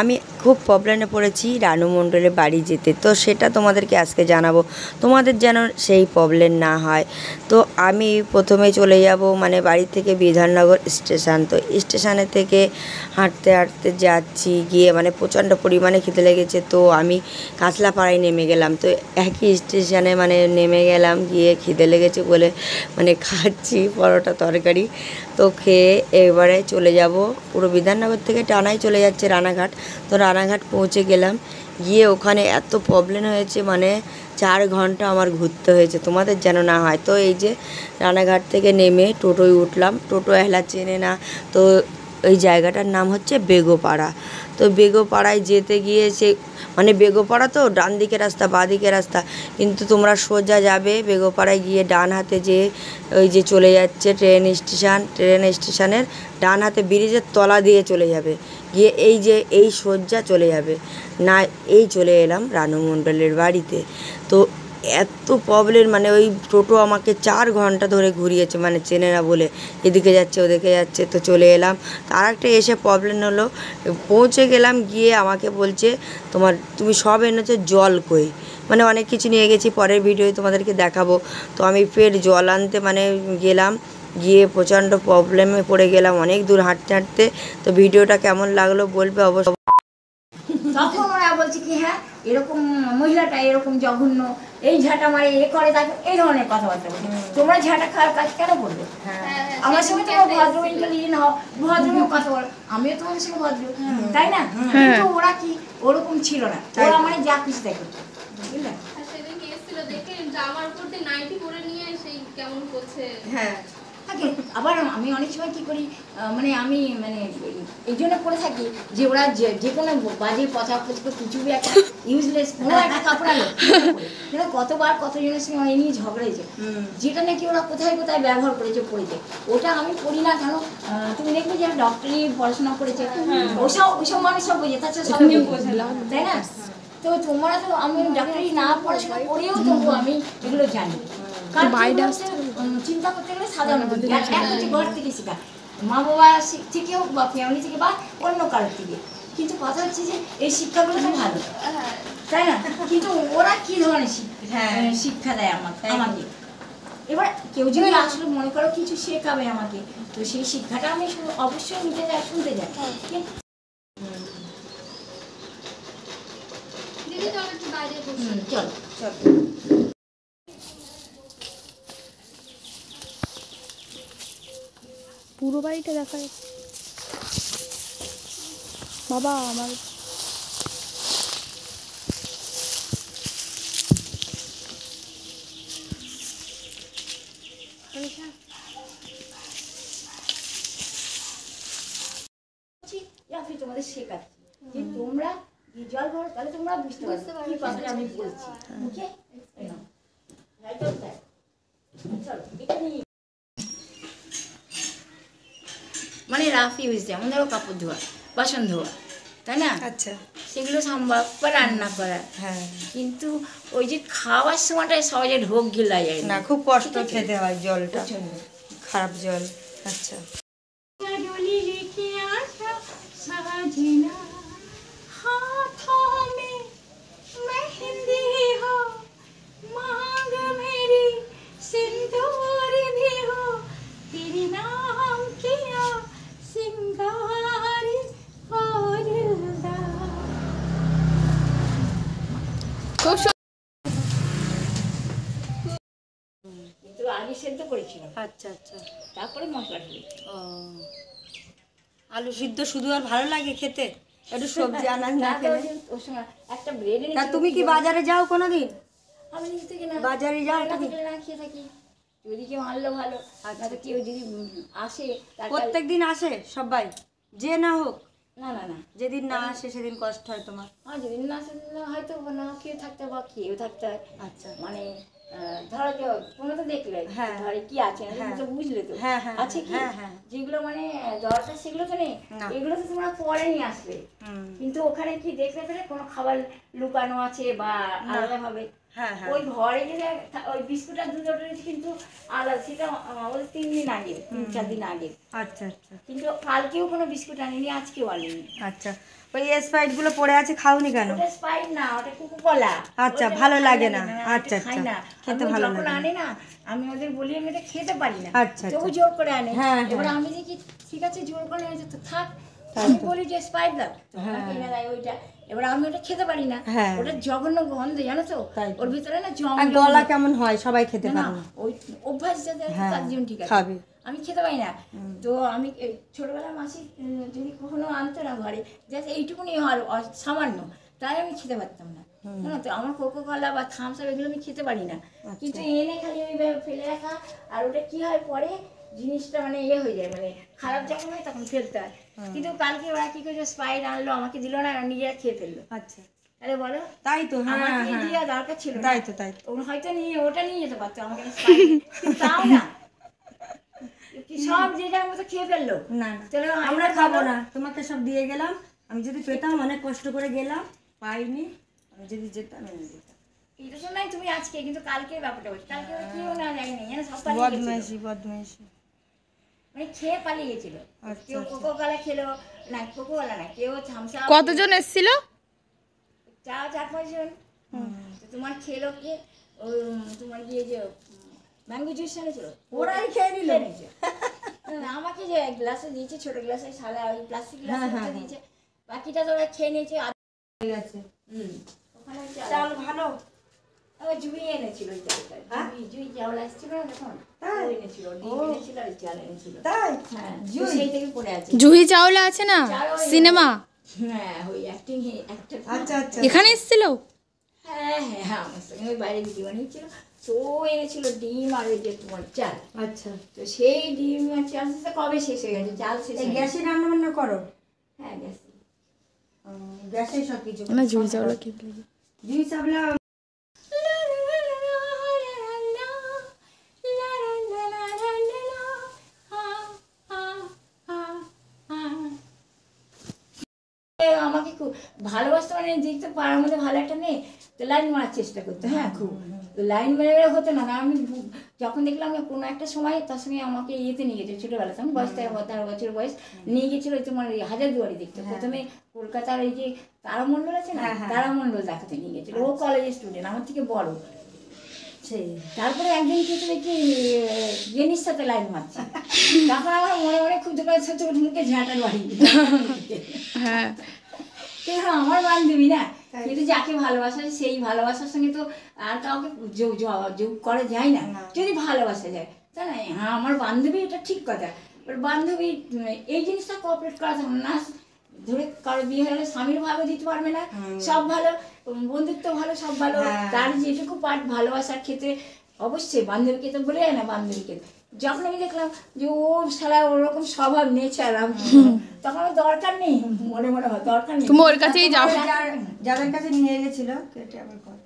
আমি খুব প্রবলেমে পড়েছি রানু মণ্ডলের বাড়ি যেতে, তো সেটা তোমাদেরকে আজকে জানাবো, তোমাদের যেন সেই প্রবলেম না হয়। তো আমি প্রথমে চলে যাব মানে বাড়ি থেকে বিধাননগর স্টেশন। তো স্টেশনের থেকে হাঁটতে হাঁটতে যাচ্ছি, গিয়ে মানে প্রচণ্ড পরিমাণে খিদে লেগেছে। তো আমি কাঁচলাপাড়ায় নেমে গেলাম। তো একই স্টেশনে মানে নেমে গেলাম, গিয়ে খিদে লেগেছে বলে মানে খাচ্ছি পরোটা তরকারি। তো খেয়ে এবারে চলে যাব, পুরো বিধাননগর থেকে টানাই চলে যাচ্ছে রানাঘাট। তো রানাঘাট পৌঁছে গেলাম, গিয়ে ওখানে এত প্রবলেম হয়েছে, মানে 4 ঘন্টা আমার ঘুরতে হয়েছে, তোমাদের যেন না হয়। তো এই যে রানাঘাট থেকে নেমে টোটোয় উঠলাম, টোটো এলা চেনে না। তো ওই জায়গাটার নাম হচ্ছে বেগোপাড়া। তো বেগোপাড়ায় যেতে গিয়ে সে মানে বেগোপাড়া তো ডান দিকে রাস্তা বাঁ দিকে রাস্তা, কিন্তু তোমরা সোজা যাবে বেগোপাড়ায় গিয়ে ডান হাতে যে ওই যে চলে যাচ্ছে ট্রেন স্টেশন, ট্রেন স্টেশনের ডান হাতে ব্রিজের তলা দিয়ে চলে যাবে, গিয়ে এই যে এই সোজা চলে যাবে না। এই চলে এলাম রানু মণ্ডলের বাড়িতে। তো এত প্রবলেম, মানে ওই টোটো আমাকে 4 ঘন্টা ধরে ঘুরিয়েছে, মানে চেনে না বলে, এদিকে যাচ্ছে ওদিকে যাচ্ছে। তো চলে এলাম। আর একটা এসে প্রবলেম হলো, পৌঁছে গেলাম, গিয়ে আমাকে বলছে তুমি সব এনেছো, জল কই, মানে অনেক কিছু নিয়ে গেছি, পরের ভিডিওয় তোমাদেরকে দেখাবো। তো আমি ফের জল আনতে মানে গেলাম, গিয়ে প্রচণ্ড প্রবলেমে পড়ে গেলাম অনেক দূর হাঁটতে হাঁটতে। তো ভিডিওটা কেমন লাগলো বলবে অবশ্যই। তখন ওরা বলছে কি হ্যাঁ এরকম মহিলাটা এরকম জঘন্য, এই ঝাঁটা মারে এ করে, তাকে এই ধরনের কথাবার্তা বলে। তোমরা ঝাঁটা খাওয়ার কাজ কেন করবে? আমার সঙ্গে তোমার ভদ্র ইন্টেলিজেন্ট হও, ভদ্র কথা বলো, আমিও তোমাদের সঙ্গে ভদ্র, তাই না? কিন্তু ওরা কি ওরকম ছিল না, ওরা মানে যা খুশি তাই করতো, বুঝলে? সেদিনকে এসেছিল দেখে জামার উপর দিয়ে নাইটি পরে নিয়ে সেই কেমন করছে। হ্যাঁ আবার আমি অনেক সময় কী করি, মানে আমি মানে এই জন্য করে থাকি যে ওরা যে কোনো বাজে পচা কিছু একটা ইউজলেস কোনো একটা কাপড় আলো কতবার কতজনের সঙ্গে এই নিয়ে ঝগড়া হয়েছে, যেটা নাকি ওরা কোথায় কোথায় ব্যবহার করেছে পড়েছে, ওটা আমি পড়ি না কেন? তুমি দেখবে যে ডক্টরি পড়াশোনা করেছে, ওসব মানুষ সব বোঝে, তাছাড়া সব তাই না? তো তোমরা তো আমি ডক্টরি না পড়াশোনা করেও তবু আমি এগুলো জানি। চিন্তা করতে গেলে সাধারণ ঘর থেকে শেখা, মা বাবা থেকেও বা ফ্যামিলি থেকে বা অন্য কারোর থেকে, কিন্তু কথা হচ্ছে যে এই শিক্ষাগুলো তো ভালো, তাই না? কিন্তু ওরা কি ধরনের শিক্ষা দেয় আমাকে? এবার কেউ যদি আসলে মনে করো কিছু শেখাবে আমাকে, তো সেই শিক্ষাটা আমি অবশ্যই নিতে যাই, শুনতে যাই। চল চল পুরো বাড়িটা দেখায় বাবা আমার। তোমাদের শেখাচ্ছি যে তোমরা জল ভরো, তাহলে তোমরা বুঝতে পারবে কি কথাটা আমি বলছি। ওকে, মানে রাফ ইউজ, যেমন ধরো কাপড় ধোয়া, বাসন ধোয়া, তাই না? আচ্ছা, সেগুলো সম্ভব, বা রান্না করা। হ্যাঁ, কিন্তু ওই যে খাওয়ার সময়টা সহজে ঢোক গিলা যায় না, খুব কষ্ট খেতে হয় জলটা, খারাপ জল। আচ্ছা, কিন্তু আগে সেদ্ধ করেছিলাম, আচ্ছা আচ্ছা, তারপরে মশলা ঢেলেছি। ও, আলু সিদ্ধ শুধু আর ভালো লাগে খেতে? একটু সবজি আনাজ না খেলে? ওর সঙ্গে একটা ব্রেড এনে, তা তুমি কি বাজারে যাও কোনোদিন? আমি নিজে থেকে না বাজারে যাও না খেয়ে থাকি, যদি কেউ আনলো ভালো, আর তো কেউ যদি আসে প্রত্যেক দিন আসে সবাই, যে না হোক? না না না, যেদিন না আসে সেদিন কষ্ট হয় তোমার? আর যেদিন না আসে হয়তো না খেয়ে থাকতে হয় বা খেয়েও থাকতে হয়। আচ্ছা, মানে ধরো যে তোমরা তো দেখলে ঘরে কি আছে না, তো বুঝলে তো আছে কি যেগুলো মানে দরকার সেগুলো তো নেই, এগুলো তো তোমরা পরে নিয়ে আসবে। কিন্তু ওখানে কি দেখলে পেলে কোনো খাবার লুকানো আছে বা আলাদা ভাবে, ওই ঘরে যে ওই বিস্কুট আর দুধ রয়েছে কিন্তু আলাদা, সেটা আমাদের 3 দিন আগে, 3-4 দিন আগে। আচ্ছা আচ্ছা, কিন্তু কালকেও কোনো বিস্কুট আনিনি, আজকেও আনিনি। আচ্ছা, ওই স্প্রাইট গুলো পড়ে আছে, খাওনি কেন? ওটা স্প্রাইট না, ওটা কোকোকোলা। আচ্ছা, ওটা ভালো খাই লাগে না। আমি আচ্ছা, খাই আচ্ছা। না। খেতে আমি ভালো যখন লাগে না। আনে না, আমি ওদের বলি আমি এটা খেতে পারি না। আচ্ছা, তবু আচ্ছা। জোর করে আনে। হ্যাঁ, এবার হ্যাঁ। আমি দেখি ঠিক আছে জোর করে এনেছে তো থাক। তাই আমি তো। বলি যে স্প্রাইট দাও, হ্যাঁ। কিনে দেয় ওইটা। এবার আমি ওটা খেতে পারি না। হ্যাঁ। ওটা জঘন্য গন্ধ, জানো তো? তাই তো। ওর ভিতরে না জম আর জম গলা জম। কেমন হয় সবাই খেতে না, পারে না। ওই অভ্যাস যাদের আছে হ্যাঁ, তার জন্য ঠিক আছে। খাবে। আমি খেতে পারি না। তো আমি ছোটবেলায় মাসি যদি কখনো আনতো না ঘরে, জাস্ট এইটুকুনি হয় সামান্য, তাই আমি খেতে পারতাম না। জানো তো, আমার কোকোকোলা বা থামস আপ এগুলো আমি খেতে পারি না। কিন্তু এনে খালি ওইভাবে ফেলে রাখা, আর ওটা কি হয় পরে জিনিসটা মানে হয়ে যায়, মানে খারাপ যখন হয় তখন ফেলতে হয়। কিন্তু কালকে ওরা কি করেছে, স্প্রাইট আনলো, আমাকে দিল না, আর নিজেরা খেয়ে ফেললো। আচ্ছা, আরে বলো, তাই তো। হ্যাঁ, আমাকে হ্যাঁ। দেওয়া দরকার ছিল না। তাই তো, তাই তো। ওরা হয়তো ওটা নিয়ে যেতে পারতো আমাকে স্প্রাইট, কিন্তু তাও না। সব যে যার মতো খেয়ে ফেললো। না, না, চলো, আমরা খাবো না, তোমাকে সব দিয়ে গেলাম। আমি যদি পেতাম, অনেক কষ্ট করে গেলাম, পাইনি। আমি যদি যেতাম এনে দিতাম। এটা তো নাই তুমি আজকে, কিন্তু কালকের ব্যাপারটা বলছি। কালকে ওরা কেউ না জানি জানো, সব পালিয়ে গেছিল। বদমাইশি, বদমাইশি। মানে খেয়ে পালিয়ে গেছিল। আচ্ছা, কেউ আচ্ছা। কোকোকোলা খেলো না, কোকোকোলা না, কেউ থামস আপ। কতজন এসেছিল? 4-5 জন। তো তোমার খেলো কে? ওই তোমার গিয়ে যে ম্যাঙ্গো জুস এনেছিল, ওরাই খেয়ে নিল। নিয়েছে। না, আমাকে যে গ্লাসে দিয়েছে, ছোট গ্লাসে, সাদা ওই প্লাস্টিক গ্লাসে দিয়েছে, বাকিটা তো ওরা খেয়ে নিয়েছে। ঠিক আছে। ওখানে চাল ভালো। আমার জুই এনেছিল ওই চালটা। জুই চাউল আসছিল না তখন, ও এনেছিল, ডিম এনেছিল আর চাল এনেছিল। তাই? হ্যাঁ, তো সেই থেকে পড়ে আছে। জুহি চাওলা আছে না সিনেমা, হ্যাঁ, ওই অ্যাক্টিং একটা। আচ্ছা, আচ্ছা। এখানে এসেছিল? হ্যাঁ হ্যাঁ হ্যাঁ, আমার সঙ্গে ওই বাইরে ভিডিও বানিয়েছিল। তো ও এনেছিল ডিম আর ওই যে তোমার চাল। আচ্ছা। তো সেই ডিম আর চাল তো কবে শেষ হয়ে গেছে, চাল শেষ এই হয়ে গেছে। গ্যাসে রান্না বান্না করো? হ্যাঁ, গ্যাসে। গ্যাসে সব কিছু। না, জুহি চাওলা কি বলে? জুই চাবলা। আমাকে খুব ভালোবাসতো, মানে দেখতে পাড়ার মধ্যে ভালো একটা মেয়ে, তো লাইন মারার চেষ্টা করতো। হ্যাঁ, খুব। তো লাইন মেরে হতো না। আমি যখন দেখলাম কোনো একটা সময় তার সঙ্গে আমাকে ইয়েতে নিয়ে গেছে, ছোটোবেলা তখন বয়স 13 বছর বয়স, নিয়ে গেছিলো ওই তোমার হাজারদুয়ারি দেখতে। প্রথমে কলকাতার এই যে তারামণ্ডল আছে না, তারামণ্ডল দেখাতে নিয়ে গেছিলো। ও কলেজের স্টুডেন্ট, আমার থেকে বড়। সেই। তারপরে একদিন কিছু দেখি জেনির সাথে লাইন মারছে, তখন আমার মনে মনে খুব ছোট মুখে ঝাঁটার বাড়ি। হ্যাঁ, কিন্তু আমার বান্ধবী না, কিন্তু যাকে ভালোবাসা সেই ভালোবাসার সঙ্গে তো আর কাউকে যোগ করা যায় না, যদি ভালোবাসা যায়, তাই না? হ্যাঁ, আমার বান্ধবী, এটা ঠিক কথা। এবার বান্ধবী এই জিনিসটা কোঅপারেট করা যাবে না। ধরে কারো বিয়ে হলে স্বামীর ভাগও দিতে পারবে না, সব ভালো, বন্ধুত্ব ভালো, সব ভালো, তার যেটুকু পার্ট ভালোবাসার ক্ষেত্রে অবশ্যই বান্ধবীকে তো বলে যায় না। বান্ধবীকে যখন আমি দেখলাম যে ও সারা ওরকম স্বভাব নেচার, তখন আমার দরকার নেই, মনে মনে হয় দরকার নেই। তুমি ওর কাছেই যাও। যাদের কাছে নিয়ে গেছিল কেটে আবার কর।